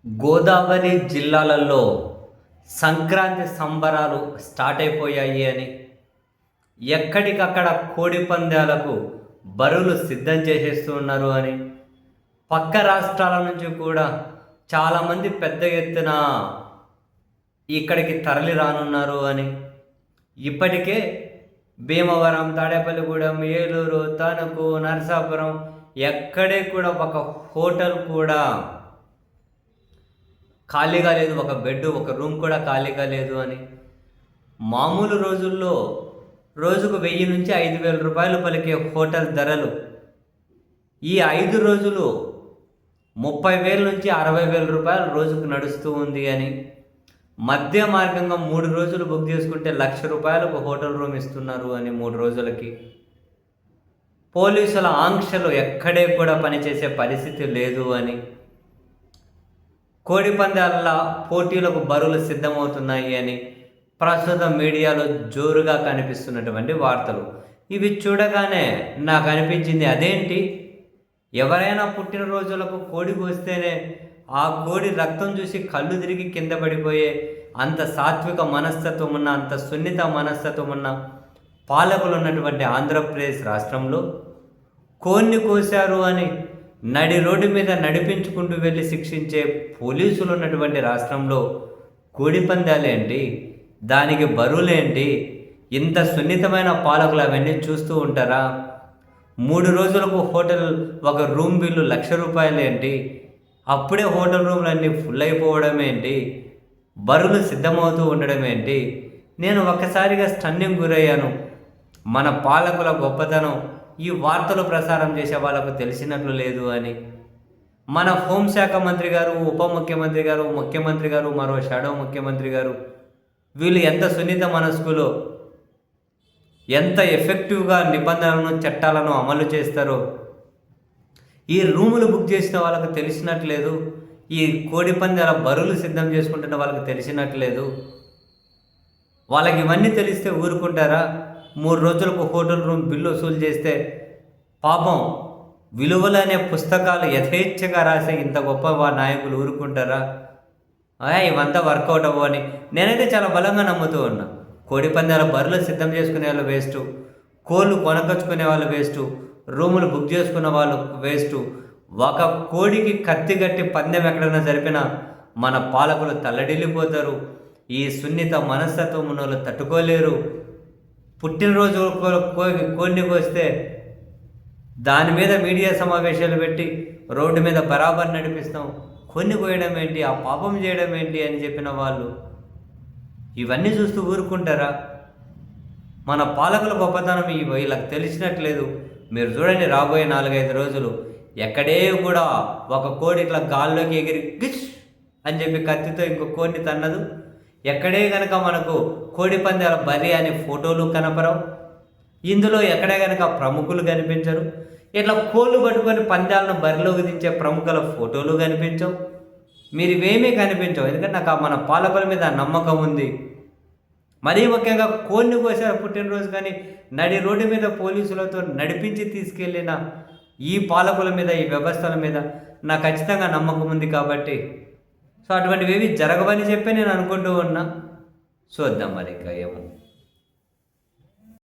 గోదావరి జిల్లాలలో సంక్రాంతి సంబరాలు స్టార్ట్ అయిపోయాయి అని ఎక్కడికక్కడ కోడి పందాలకు బరువులు సిద్ధం చేసేస్తూ ఉన్నారు అని పక్క రాష్ట్రాల నుంచి కూడా చాలామంది పెద్ద ఎత్తున ఇక్కడికి తరలి రానున్నారు అని ఇప్పటికే భీమవరం, తాడేపల్లిగూడెం, ఏలూరు, తణుకు, నరసాపురం ఎక్కడే కూడా ఒక హోటల్ కూడా ఖాళీగా లేదు, ఒక బెడ్, ఒక రూమ్ కూడా ఖాళీగా లేదు అని మామూలు రోజుల్లో రోజుకు 1000 నుంచి 5000 రూపాయలు పలికే హోటల్ ధరలు ఈ 5 రోజులు 30,000 నుంచి 60,000 రూపాయలు రోజుకు నడుస్తూ ఉంది అని మధ్య మార్గంగా 3 రోజులు బుక్ చేసుకుంటే 1,00,000 రూపాయలకు హోటల్ రూమ్ ఇస్తున్నారు అని 3 రోజులకి పోలీసుల ఆంక్షలు ఎక్కడే కూడా పనిచేసే పరిస్థితి లేదు అని కోడి పందాల పోటీలకు బరువులు సిద్ధమవుతున్నాయి అని ప్రస్తుతం మీడియాలో జోరుగా కనిపిస్తున్నటువంటి వార్తలు. ఇవి చూడగానే నాకు అనిపించింది, అదేంటి, ఎవరైనా పుట్టినరోజులకు కోడి కోస్తేనే ఆ కోడి రక్తం చూసి కళ్ళు తిరిగి కింద పడిపోయే అంత సాత్విక మనస్తత్వం ఉన్న, అంత సున్నిత మనస్తత్వం ఉన్న పాలకులు ఉన్నటువంటి ఆంధ్రప్రదేశ్ రాష్ట్రంలో కోడిని కోశారు అని నడి రోడ్డు మీద నడిపించుకుంటూ వెళ్ళి శిక్షించే పోలీసులు ఉన్నటువంటి రాష్ట్రంలో కోడి పందాలేంటి, దానికి బరువులేంటి, ఇంత సున్నితమైన పాలకులు అవన్నీ చూస్తూ ఉంటారా? 3 రోజులకు హోటల్ ఒక రూమ్ బిల్లు 1,00,000 రూపాయలు ఏంటి, అప్పుడే హోటల్ రూమ్లన్నీ ఫుల్ అయిపోవడం ఏంటి, బరువులు సిద్ధమవుతూ ఉండడం ఏంటి? నేను ఒక్కసారిగా స్టన్నింగ్ గురయ్యాను. మన పాలకుల గొప్పతనం ఈ వార్తలు ప్రసారం చేసే వాళ్ళకు తెలిసినట్లు లేదు అని. మన హోంశాఖ మంత్రి గారు, ఉప ముఖ్యమంత్రి గారు, ముఖ్యమంత్రి గారు, మరో షాడో ముఖ్యమంత్రి గారు, వీళ్ళు ఎంత సున్నిత మనస్కులో, ఎంత ఎఫెక్టివ్గా నిబంధనలను, చట్టాలను అమలు చేస్తారో ఈ రూములు బుక్ చేసిన వాళ్ళకు తెలిసినట్లేదు, ఈ కోడి పందాల బరువులు సిద్ధం చేసుకుంటున్న వాళ్ళకి తెలిసినట్లేదు. వాళ్ళకి ఇవన్నీ తెలిస్తే ఊరుకుంటారా? 3 రోజులకు హోటల్ రూమ్ బిల్లు వసూలు చేస్తే పాపం విలువలు అనే పుస్తకాలు యథేచ్ఛగా రాసే ఇంత గొప్ప నాయకులు ఊరుకుంటారా? ఇవంతా వర్కౌట్ అవ్వని నేనైతే చాలా బలంగా నమ్ముతూ ఉన్నా. కోడి పందాల బరులు సిద్ధం చేసుకునే వాళ్ళు వేస్టు, కోళ్ళు కొనకొచ్చుకునే వాళ్ళు వేస్టు, రూములు బుక్ చేసుకున్న వాళ్ళు వేస్టు. ఒక కోడికి కత్తిగట్టి పందెం ఎక్కడైనా జరిపినా మన పాలకులు తల్లడిల్లిపోతారు. ఈ సున్నిత మనస్తత్వం ఉన్న వాళ్ళు తట్టుకోలేరు. పుట్టినరోజు కోడిని కోస్తే దాని మీద మీడియా సమావేశాలు పెట్టి రోడ్డు మీద బరాబర్ నడిపిస్తాం, కొన్ని కోయడం ఏంటి, ఆ పాపం చేయడం ఏంటి అని చెప్పిన వాళ్ళు ఇవన్నీ చూస్తూ ఊరుకుంటారా? మన పాలకుల గొప్పతనం వీళ్ళకి తెలిసినట్లేదు. మీరు చూడండి, రాబోయే 4-5 రోజులు ఎక్కడే కూడా ఒక కోడి ఇట్లా గాల్లోకి ఎగిరి గిచ్ అని చెప్పి కత్తితో ఇంకో కోడిని తన్నదు. ఎక్కడే కనుక మనకు కోడి పందాల బరి అనే ఫోటోలు కనపరవు. ఇందులో ఎక్కడే కనుక ప్రముఖులు కనిపించరు. ఇట్లా కోళ్ళు పట్టుకొని పందాలను బరిలోకి దించే ప్రముఖుల ఫోటోలు కనిపించవు. మీరు ఇవేమీ కనిపించవు. ఎందుకంటే నాకు మన పాలకుల మీద నమ్మకం ఉంది. మరీ ముఖ్యంగా కోడిని కోసారు పుట్టినరోజు కానీ నడి రోడ్డు మీద పోలీసులతో నడిపించి తీసుకెళ్ళిన ఈ పాలకుల మీద, ఈ వ్యవస్థల మీద నాకు ఖచ్చితంగా నమ్మకం ఉంది. కాబట్టి సో అటువంటివి ఏవి జరగవని చెప్పి నేను అనుకుంటూ ఉన్నా. చూద్దాం మరి ఇంకా ఏమో.